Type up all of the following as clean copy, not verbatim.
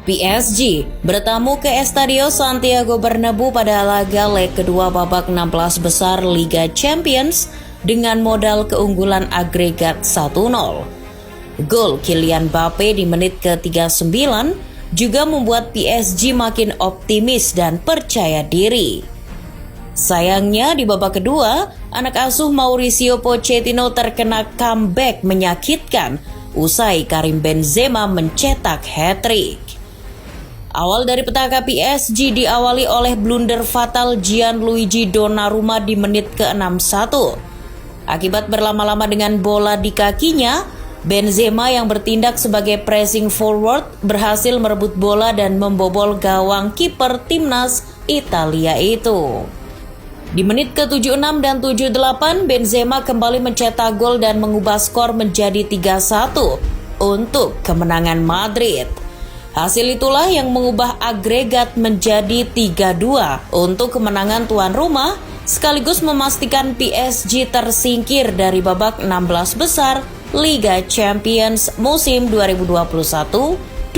PSG bertamu ke Estadio Santiago Bernabeu pada laga leg kedua babak 16 besar Liga Champions dengan modal keunggulan agregat 1-0. Gol Kylian Mbappe di menit ke-39 juga membuat PSG makin optimis dan percaya diri. Sayangnya di babak kedua, anak asuh Mauricio Pochettino terkena comeback menyakitkan usai Karim Benzema mencetak hat-trick. Awal dari petaka PSG diawali oleh blunder fatal Gianluigi Donnarumma di menit ke-61. Akibat berlama-lama dengan bola di kakinya, Benzema yang bertindak sebagai pressing forward berhasil merebut bola dan membobol gawang kiper timnas Italia itu. Di menit ke-76 dan 78, Benzema kembali mencetak gol dan mengubah skor menjadi 3-1 untuk kemenangan Madrid. Hasil itulah yang mengubah agregat menjadi 3-2 untuk kemenangan tuan rumah, sekaligus memastikan PSG tersingkir dari babak 16 besar Liga Champions musim 2021-2022.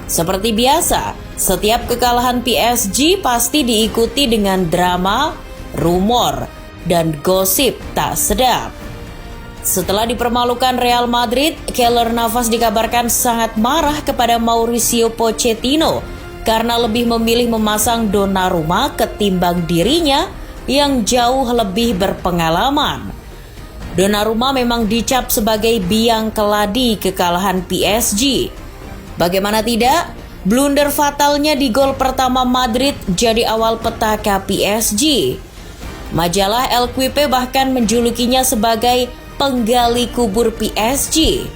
Seperti biasa, setiap kekalahan PSG pasti diikuti dengan drama, rumor, dan gosip tak sedap. Setelah dipermalukan Real Madrid, Keylor Navas dikabarkan sangat marah kepada Mauricio Pochettino karena lebih memilih memasang Donnarumma ketimbang dirinya yang jauh lebih berpengalaman. Donnarumma memang dicap sebagai biang keladi kekalahan PSG. Bagaimana tidak, blunder fatalnya di gol pertama Madrid jadi awal petaka PSG. Majalah L'Equipe bahkan menjulukinya sebagai penggali kubur PSG.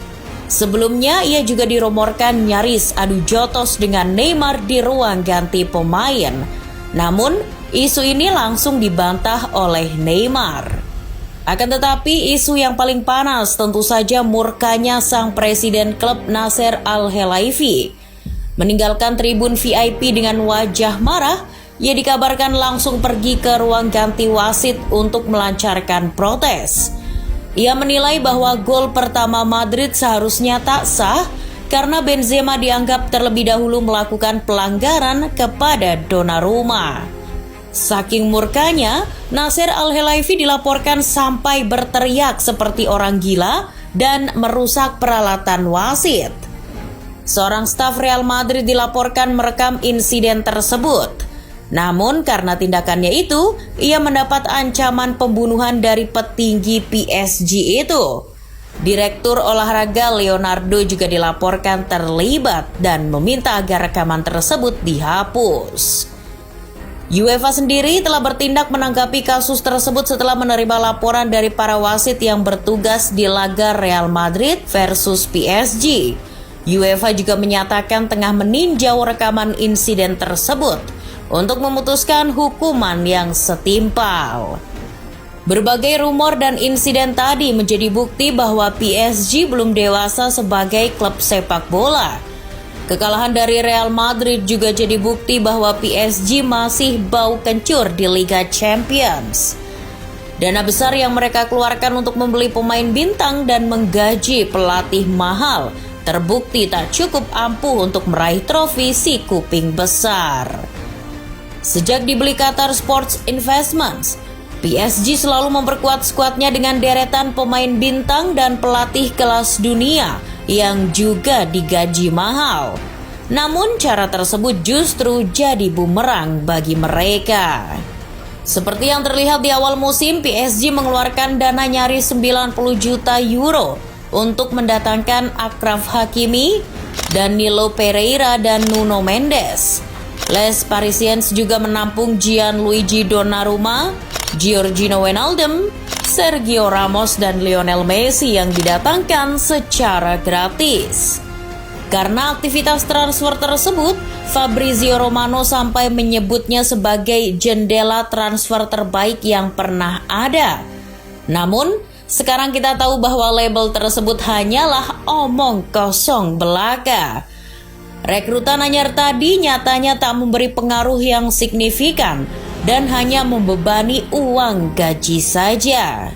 Sebelumnya ia juga dirumorkan nyaris adu jotos dengan Neymar di ruang ganti pemain. Namun isu ini langsung dibantah oleh Neymar. Akan tetapi isu yang paling panas tentu saja murkanya sang presiden klub Nasser Al-Khelaifi. Meninggalkan tribun VIP dengan wajah marah, ia dikabarkan langsung pergi ke ruang ganti wasit untuk melancarkan protes. Ia menilai bahwa gol pertama Madrid seharusnya tak sah karena Benzema dianggap terlebih dahulu melakukan pelanggaran kepada Donnarumma. Saking murkanya, Nasser Al-Khelaifi dilaporkan sampai berteriak seperti orang gila dan merusak peralatan wasit. Seorang staf Real Madrid dilaporkan merekam insiden tersebut. Namun karena tindakannya itu, ia mendapat ancaman pembunuhan dari petinggi PSG itu. Direktur olahraga Leonardo juga dilaporkan terlibat dan meminta agar rekaman tersebut dihapus. UEFA sendiri telah bertindak menanggapi kasus tersebut setelah menerima laporan dari para wasit yang bertugas di laga Real Madrid versus PSG. UEFA juga menyatakan tengah meninjau rekaman insiden tersebut untuk memutuskan hukuman yang setimpal. Berbagai rumor dan insiden tadi menjadi bukti bahwa PSG belum dewasa sebagai klub sepak bola. Kekalahan dari Real Madrid juga jadi bukti bahwa PSG masih bau kencur di Liga Champions. Dana besar yang mereka keluarkan untuk membeli pemain bintang dan menggaji pelatih mahal terbukti tak cukup ampuh untuk meraih trofi si kuping besar. Sejak dibeli Qatar Sports Investments, PSG selalu memperkuat skuadnya dengan deretan pemain bintang dan pelatih kelas dunia yang juga digaji mahal. Namun cara tersebut justru jadi bumerang bagi mereka. Seperti yang terlihat di awal musim, PSG mengeluarkan dana nyaris 90 juta euro untuk mendatangkan Achraf Hakimi, Danilo Pereira, dan Nuno Mendes. Les Parisiens juga menampung Gianluigi Donnarumma, Georginio Wijnaldum, Sergio Ramos, dan Lionel Messi yang didatangkan secara gratis. Karena aktivitas transfer tersebut, Fabrizio Romano sampai menyebutnya sebagai jendela transfer terbaik yang pernah ada. Namun, sekarang kita tahu bahwa label tersebut hanyalah omong kosong belaka. Rekrutan anyar tadi nyatanya tak memberi pengaruh yang signifikan dan hanya membebani uang gaji saja.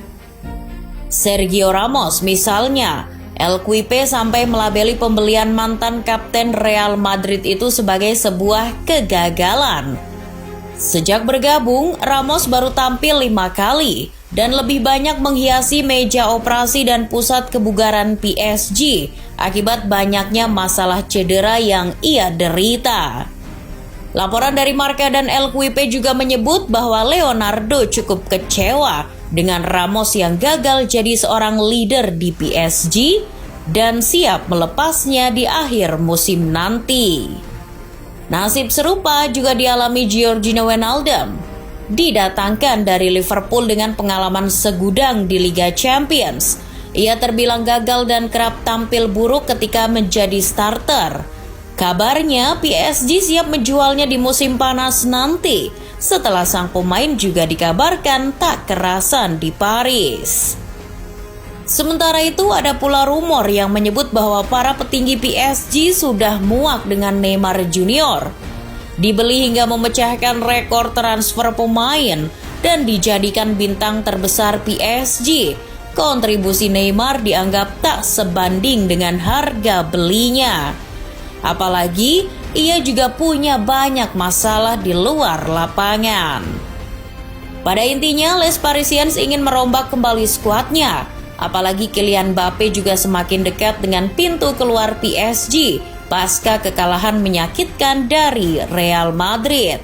Sergio Ramos misalnya, LQP sampai melabeli pembelian mantan kapten Real Madrid itu sebagai sebuah kegagalan. Sejak bergabung, Ramos baru tampil 5 kali dan lebih banyak menghiasi meja operasi dan pusat kebugaran PSG akibat banyaknya masalah cedera yang ia derita. Laporan dari Marca dan LQP juga menyebut bahwa Leonardo cukup kecewa dengan Ramos yang gagal jadi seorang leader di PSG dan siap melepasnya di akhir musim nanti. Nasib serupa juga dialami Georginio Wijnaldum. Didatangkan dari Liverpool dengan pengalaman segudang di Liga Champions, ia terbilang gagal dan kerap tampil buruk ketika menjadi starter. Kabarnya PSG siap menjualnya di musim panas nanti setelah sang pemain juga dikabarkan tak kerasan di Paris. Sementara itu ada pula rumor yang menyebut bahwa para petinggi PSG sudah muak dengan Neymar Junior. Dibeli hingga memecahkan rekor transfer pemain dan dijadikan bintang terbesar PSG. Kontribusi Neymar dianggap tak sebanding dengan harga belinya. Apalagi ia juga punya banyak masalah di luar lapangan. Pada intinya, Les Parisiens ingin merombak kembali skuadnya. Apalagi Kylian Mbappe juga semakin dekat dengan pintu keluar PSG pasca kekalahan menyakitkan dari Real Madrid.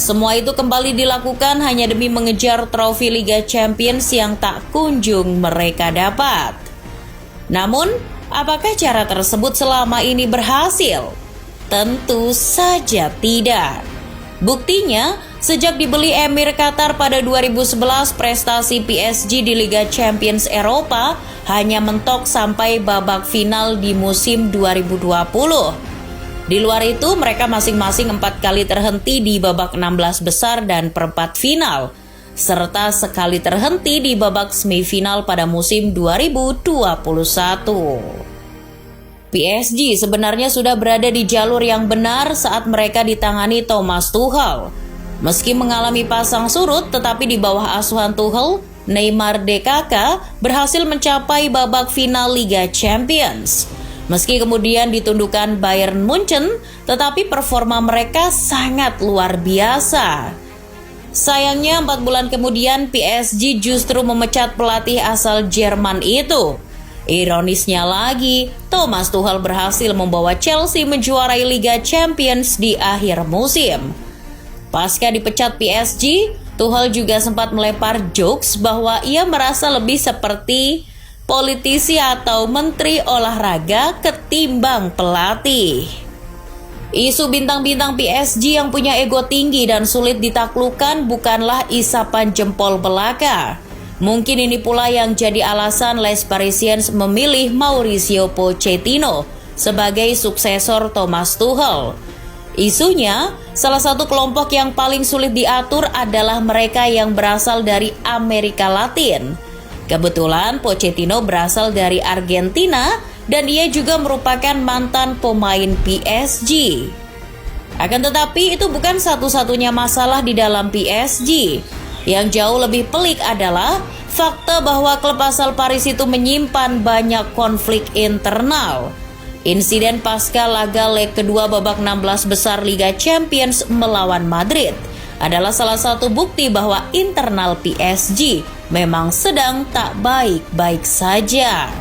Semua itu kembali dilakukan hanya demi mengejar trofi Liga Champions yang tak kunjung mereka dapat. Namun, apakah cara tersebut selama ini berhasil? Tentu saja tidak. Buktinya, sejak dibeli Emir Qatar pada 2011, prestasi PSG di Liga Champions Eropa hanya mentok sampai babak final di musim 2020. Di luar itu, mereka masing-masing 4 kali terhenti di babak 16 besar dan perempat final, serta sekali terhenti di babak semifinal pada musim 2021. PSG sebenarnya sudah berada di jalur yang benar saat mereka ditangani Thomas Tuchel. Meski mengalami pasang surut, tetapi di bawah asuhan Tuchel, Neymar DKK berhasil mencapai babak final Liga Champions. Meski kemudian ditundukkan Bayern Munchen, tetapi performa mereka sangat luar biasa. Sayangnya 4 bulan kemudian PSG justru memecat pelatih asal Jerman itu. Ironisnya lagi, Thomas Tuchel berhasil membawa Chelsea menjuarai Liga Champions di akhir musim. Pasca dipecat PSG, Tuchel juga sempat melempar jokes bahwa ia merasa lebih seperti politisi atau menteri olahraga ketimbang pelatih. Isu bintang-bintang PSG yang punya ego tinggi dan sulit ditaklukkan bukanlah isapan jempol belaka. Mungkin ini pula yang jadi alasan Les Parisiens memilih Mauricio Pochettino sebagai suksesor Thomas Tuchel. Isunya, salah satu kelompok yang paling sulit diatur adalah mereka yang berasal dari Amerika Latin. Kebetulan Pochettino berasal dari Argentina dan ia juga merupakan mantan pemain PSG. Akan tetapi itu bukan satu-satunya masalah di dalam PSG. Yang jauh lebih pelik adalah fakta bahwa klub asal Paris itu menyimpan banyak konflik internal. Insiden pasca laga leg kedua babak 16 besar Liga Champions melawan Madrid adalah salah satu bukti bahwa internal PSG memang sedang tak baik-baik saja.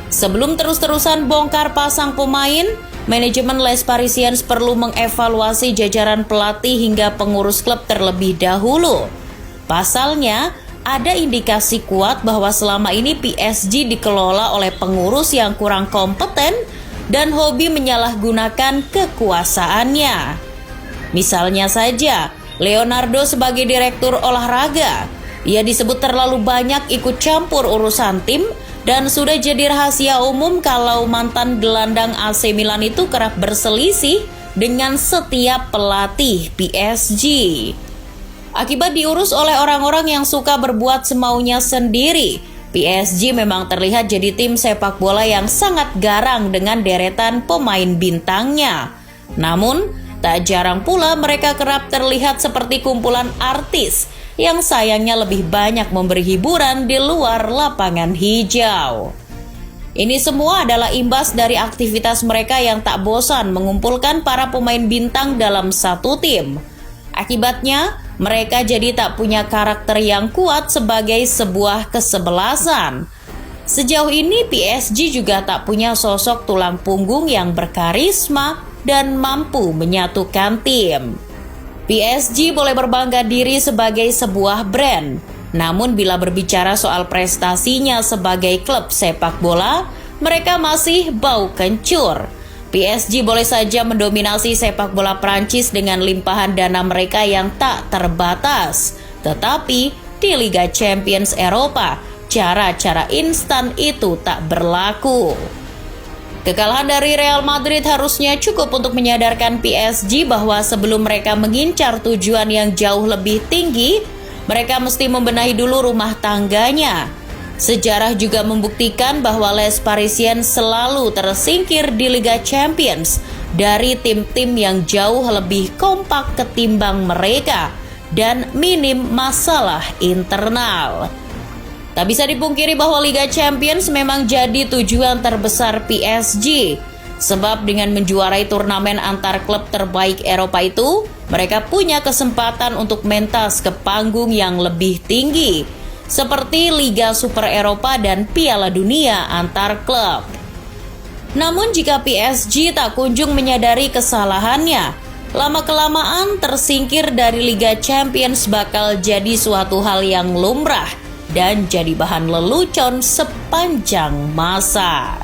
Sebelum terus-terusan bongkar pasang pemain, manajemen Les Parisiens perlu mengevaluasi jajaran pelatih hingga pengurus klub terlebih dahulu. Pasalnya, ada indikasi kuat bahwa selama ini PSG dikelola oleh pengurus yang kurang kompeten dan hobi menyalahgunakan kekuasaannya. Misalnya saja, Leonardo sebagai direktur olahraga, ia disebut terlalu banyak ikut campur urusan tim dan sudah jadi rahasia umum kalau mantan gelandang AC Milan itu kerap berselisih dengan setiap pelatih PSG. Akibat diurus oleh orang-orang yang suka berbuat semaunya sendiri, PSG memang terlihat jadi tim sepak bola yang sangat garang dengan deretan pemain bintangnya. Namun, tak jarang pula mereka kerap terlihat seperti kumpulan artis yang sayangnya lebih banyak memberi hiburan di luar lapangan hijau. Ini semua adalah imbas dari aktivitas mereka yang tak bosan mengumpulkan para pemain bintang dalam satu tim. Akibatnya, mereka jadi tak punya karakter yang kuat sebagai sebuah kesebelasan. Sejauh ini PSG juga tak punya sosok tulang punggung yang berkarisma dan mampu menyatukan tim. PSG boleh berbangga diri sebagai sebuah brand, namun bila berbicara soal prestasinya sebagai klub sepak bola, mereka masih bau kencur. PSG boleh saja mendominasi sepak bola Prancis dengan limpahan dana mereka yang tak terbatas. Tetapi di Liga Champions Eropa, cara-cara instan itu tak berlaku. Kekalahan dari Real Madrid harusnya cukup untuk menyadarkan PSG bahwa sebelum mereka mengincar tujuan yang jauh lebih tinggi, mereka mesti membenahi dulu rumah tangganya. Sejarah juga membuktikan bahwa Les Parisiens selalu tersingkir di Liga Champions dari tim-tim yang jauh lebih kompak ketimbang mereka dan minim masalah internal. Tak bisa dipungkiri bahwa Liga Champions memang jadi tujuan terbesar PSG. Sebab dengan menjuarai turnamen antar klub terbaik Eropa itu, mereka punya kesempatan untuk mentas ke panggung yang lebih tinggi, seperti Liga Super Eropa dan Piala Dunia antar klub. Namun jika PSG tak kunjung menyadari kesalahannya, lama-kelamaan tersingkir dari Liga Champions bakal jadi suatu hal yang lumrah dan jadi bahan lelucon sepanjang masa.